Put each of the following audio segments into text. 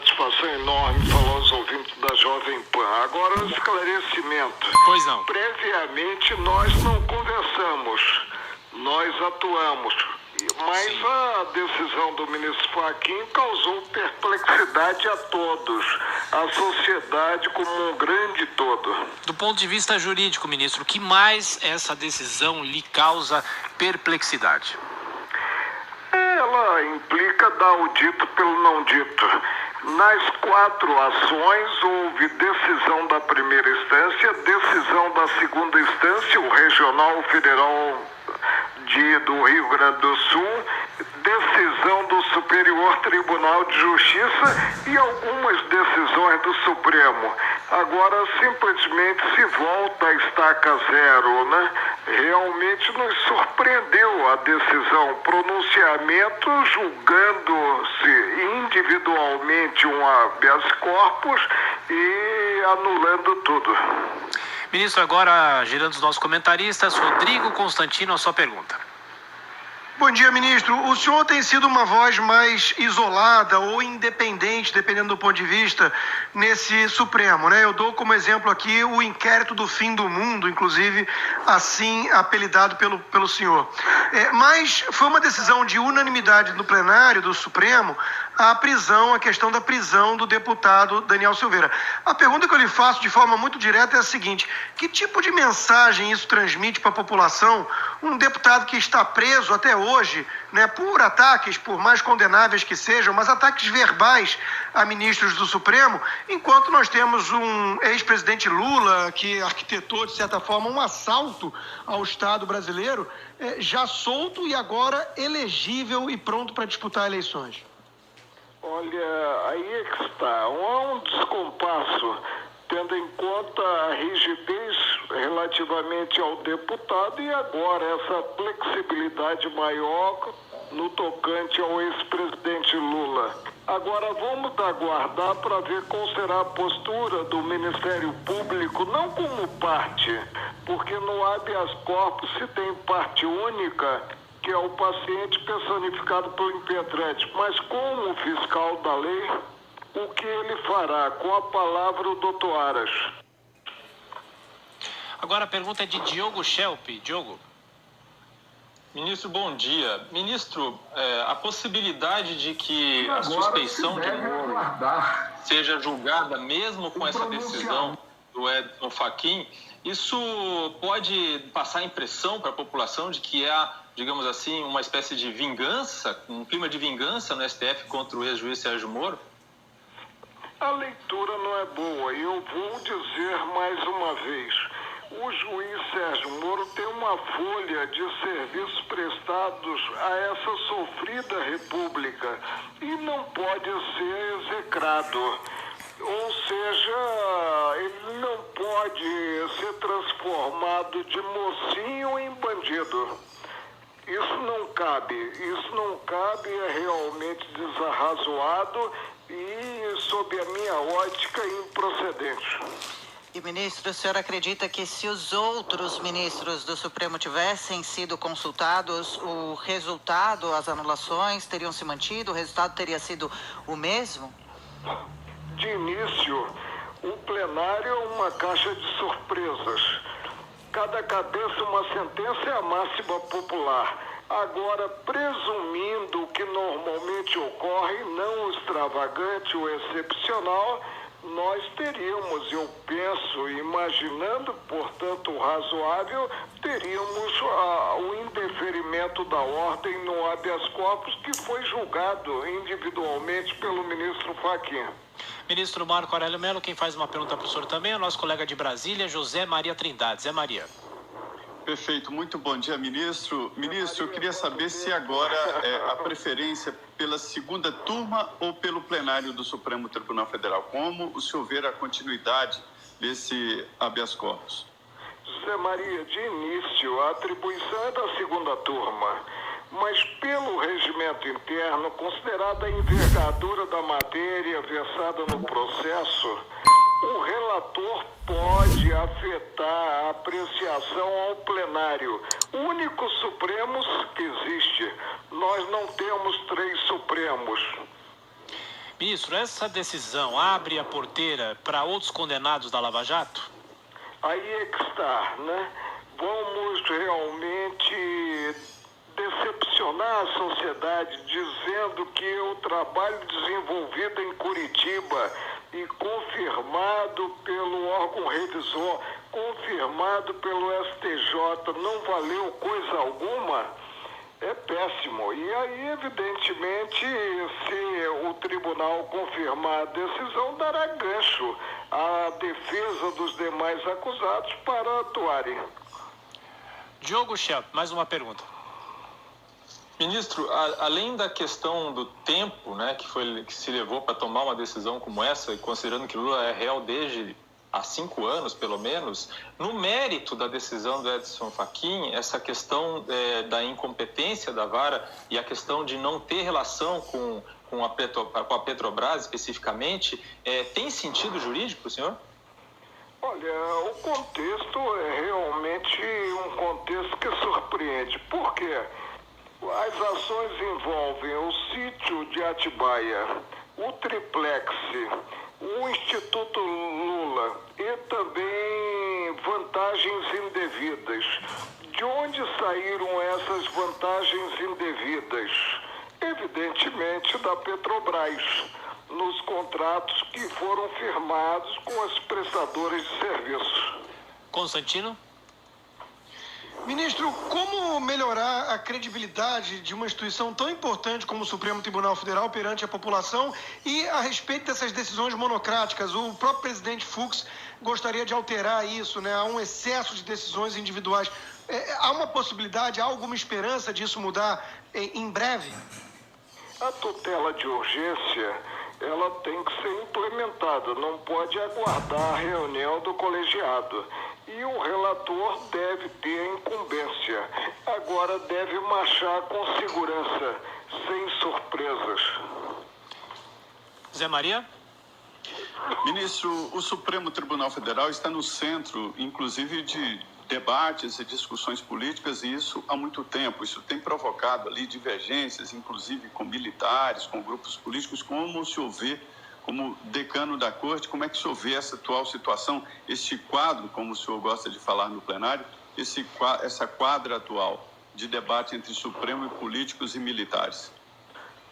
satisfação enorme falar aos ouvintes da Jovem Pan. Agora, um esclarecimento. Pois não. Previamente, nós não conversamos, nós atuamos. Mas a decisão do ministro Fachin causou perplexidade a todos, a sociedade como um grande todo. Do ponto de vista jurídico, ministro, o que mais essa decisão lhe causa perplexidade? Ela implica dar o dito pelo não dito. Nas 4 ações, houve decisão da primeira instância, decisão da segunda instância, o Regional, o Federal do Rio Grande do Sul, decisão do Superior Tribunal de Justiça e algumas decisões do Supremo. Agora, simplesmente se volta a estaca zero, né? Realmente nos surpreendeu a decisão, pronunciamento julgando-se individualmente um habeas corpus e anulando tudo. Ministro, agora girando os nossos comentaristas, Rodrigo Constantino, a sua pergunta. Bom dia, ministro. O senhor tem sido uma voz mais isolada ou independente, dependendo do ponto de vista, nesse Supremo, né? Eu dou como exemplo aqui o inquérito do fim do mundo, inclusive assim apelidado pelo senhor. Mas foi uma decisão de unanimidade no plenário do Supremo a questão da prisão do deputado Daniel Silveira. A pergunta que eu lhe faço de forma muito direta é a seguinte: que tipo de mensagem isso transmite para a população? Um deputado que está preso até hoje, né, por ataques, por mais condenáveis que sejam, mas ataques verbais a ministros do Supremo, enquanto nós temos um ex-presidente Lula que arquitetou, de certa forma, um assalto ao Estado brasileiro, já solto e agora elegível e pronto para disputar eleições. Olha, aí é que está. Há um descompasso, tendo em conta a rigidez relativamente ao deputado e agora essa flexibilidade maior no tocante ao ex-presidente Lula. Agora vamos aguardar para ver qual será a postura do Ministério Público, não como parte, porque no habeas corpus se tem parte única, que é o paciente personificado pelo impetrante, mas como fiscal da lei, o que ele fará? Com a palavra o doutor Aras. Agora a pergunta é de Diogo Schelp. Diogo. Ministro, bom dia. Ministro, a possibilidade de que a suspeição de Moro seja julgada mesmo com essa decisão do Edson Fachin, isso pode passar a impressão para a população de que há, digamos assim, uma espécie de vingança, um clima de vingança no STF contra o ex-juiz Sérgio Moro? A leitura não é boa e eu vou dizer mais uma vez. O juiz Sérgio Moro tem uma folha de serviços prestados a essa sofrida república e não pode ser execrado. Ou seja, ele não pode ser transformado de mocinho em bandido. Isso não cabe, é realmente desarrazoado e, sob a minha ótica, improcedente. E, ministro, o senhor acredita que se os outros ministros do Supremo tivessem sido consultados, o resultado, as anulações teriam se mantido, o resultado teria sido o mesmo? De início, o plenário é uma caixa de surpresas. Cada cabeça uma sentença é a máxima popular. Agora, presumindo o que normalmente ocorre, não o extravagante ou excepcional, nós teríamos, eu penso, imaginando, portanto, o razoável, teríamos o indeferimento da ordem no habeas corpus que foi julgado individualmente pelo ministro Fachin. Ministro Marco Aurélio Mello, quem faz uma pergunta para o senhor também é o nosso colega de Brasília, José Maria Trindade. Zé Maria. Perfeito, muito bom dia, ministro. Ministro, eu queria saber se agora a preferência pela segunda turma ou pelo plenário do Supremo Tribunal Federal. Como o senhor vê a continuidade desse habeas corpus? José Maria, de início, a atribuição é da segunda turma, mas pelo regimento interno, considerada a envergadura da matéria versada no processo, o relator pode afetar a apreciação ao plenário. Único Supremos que existe. Nós não temos 3 Supremos. Ministro, essa decisão abre a porteira para outros condenados da Lava Jato? Aí é que está, né? Vamos realmente decepcionar a sociedade dizendo que o trabalho desenvolvido em Curitiba e confirmado pelo órgão revisor, confirmado pelo STJ, não valeu coisa alguma, é péssimo. E aí, evidentemente, se o tribunal confirmar a decisão, dará gancho à defesa dos demais acusados para atuarem. Diogo Schelp, mais uma pergunta. Ministro, além da questão do tempo, né, que se levou para tomar uma decisão como essa, e considerando que Lula é réu desde há 5 anos, pelo menos, no mérito da decisão do Edson Fachin, essa questão da incompetência da vara e a questão de não ter relação com a Petrobras especificamente, tem sentido jurídico, senhor? Olha, o contexto é realmente um contexto que surpreende. Por quê? As ações envolvem o sítio de Atibaia, o triplex, o Instituto Lula e também vantagens indevidas. De onde saíram essas vantagens indevidas? Evidentemente da Petrobras, nos contratos que foram firmados com as prestadoras de serviços. Constantino? Ministro, como melhorar a credibilidade de uma instituição tão importante como o Supremo Tribunal Federal perante a população e a respeito dessas decisões monocráticas? O próprio presidente Fux gostaria de alterar isso, né? Há um excesso de decisões individuais. Há uma possibilidade, há alguma esperança disso mudar em breve? A tutela de urgência, ela tem que ser implementada, não pode aguardar a reunião do colegiado. E o relator deve ter a incumbência. Agora deve marchar com segurança, sem surpresas. Zé Maria? Ministro, o Supremo Tribunal Federal está no centro, inclusive, de debates e discussões políticas, e isso há muito tempo. Isso tem provocado ali divergências, inclusive com militares, com grupos políticos. Como o senhor vê, como decano da Corte, como é que o senhor vê essa atual situação, este quadro, como o senhor gosta de falar no plenário, essa quadra atual de debate entre Supremo e políticos e militares?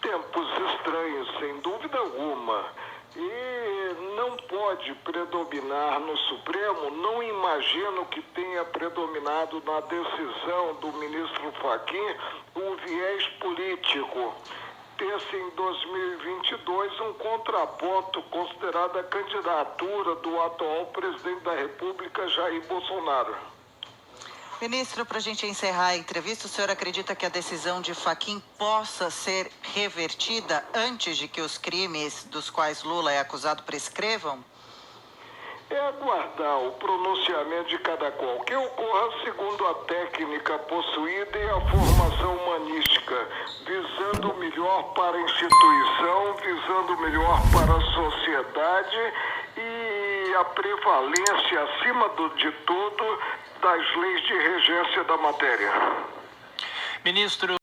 Tempos estranhos, sem dúvida alguma. E não pode predominar no Supremo, não imagino que tenha predominado na decisão do ministro Fachin o viés político. Ter-se em 2022 um contraponto considerado a candidatura do atual presidente da República, Jair Bolsonaro. Ministro, para a gente encerrar a entrevista, o senhor acredita que a decisão de Fachin possa ser revertida antes de que os crimes dos quais Lula é acusado prescrevam? É aguardar o pronunciamento de cada qual, que ocorra segundo a técnica possuída e a formação humanística, visando o melhor para a instituição, visando o melhor para a sociedade e a prevalência, acima de tudo, das leis de regência da matéria. Ministro